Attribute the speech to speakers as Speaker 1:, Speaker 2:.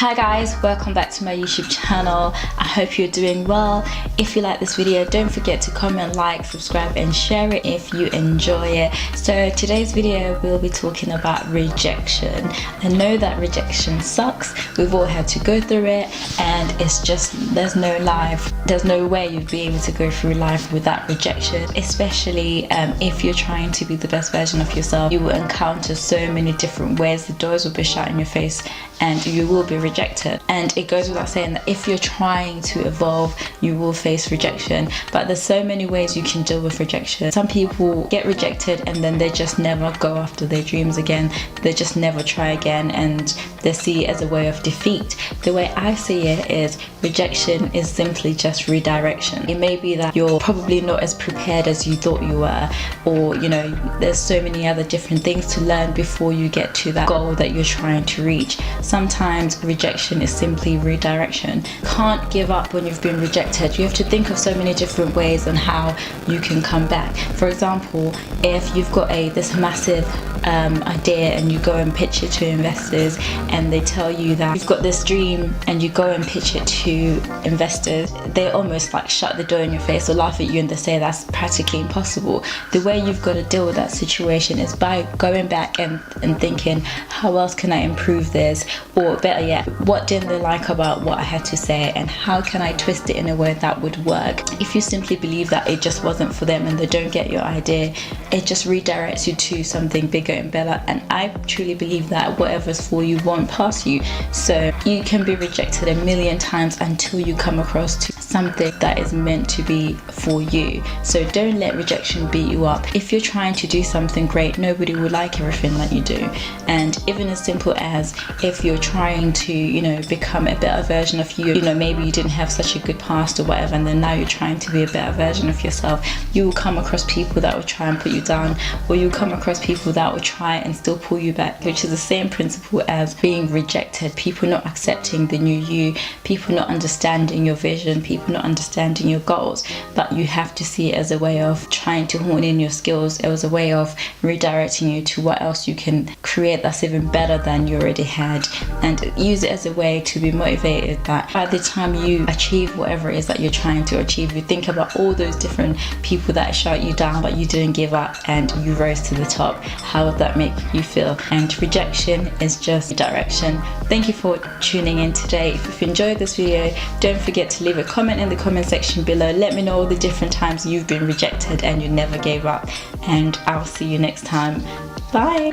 Speaker 1: Hi guys, welcome back to my YouTube channel. I hope you're doing well. If you like this video, don't forget to comment, like, subscribe and share it if you enjoy it. So today's video we'll be talking about rejection. I know that rejection sucks. We've all had to go through it, and it's just there's no way you'd be able to go through life without rejection, especially if you're trying to be the best version of yourself. You will encounter so many different ways. The doors will be shut in your face and you will be rejected. And it goes without saying that if you're trying to evolve, you will face rejection. But there's so many ways you can deal with rejection. Some people get rejected and then they just never go after their dreams again. They just never try again, and they see it as a way of defeat. The way I see it is rejection is simply just redirection. It may be that you're probably not as prepared as you thought you were, or there's so many other different things to learn before you get to that goal that you're trying to reach. Sometimes rejection is simply redirection. Can't give up when you've been rejected. You have to think of so many different ways on how you can come back. For example, if you've got this massive idea and you go and pitch it to investors, and they tell you that you've got this dream and you go and pitch it to investors, they almost like shut the door in your face or laugh at you and they say that's practically impossible. The way you've got to deal with that situation is by going back and thinking, how else can I improve this? Or better yet, what didn't they like about what I had to say, and how can I twist it in a way that would work? If you simply believe that it just wasn't for them and they don't get your idea, it just redirects you to something bigger and better. And I truly believe that whatever's for you won't pass you. So you can be rejected a million times until you come across to something that is meant to be for you. So don't let rejection beat you up. If you're trying to do something great, nobody will like everything that you do. And even as simple as if you're trying to become a better version of you, maybe you didn't have such a good past or whatever, and then now you're trying to be a better version of yourself, you will come across people that will try and put you down, or you'll come across people that will try and still pull you back, which is the same principle as being rejected. People not accepting the new you, people not understanding your vision, people not understanding your goals. But you have to see it as a way of trying to hone in your skills. It was a way of redirecting you to what else you can create that's even better than you already had, and use it as a way to be motivated that by the time you achieve whatever it is that you're trying to achieve, you think about all those different people that shut you down, but you didn't give up and you rose to the top. How would that make you feel? And rejection is just direction. Thank you for tuning in today. If you've enjoyed this video, don't forget to leave a comment in the comment section below. Let me know all the different times you've been rejected and you never gave up, and I'll see you next time. Bye.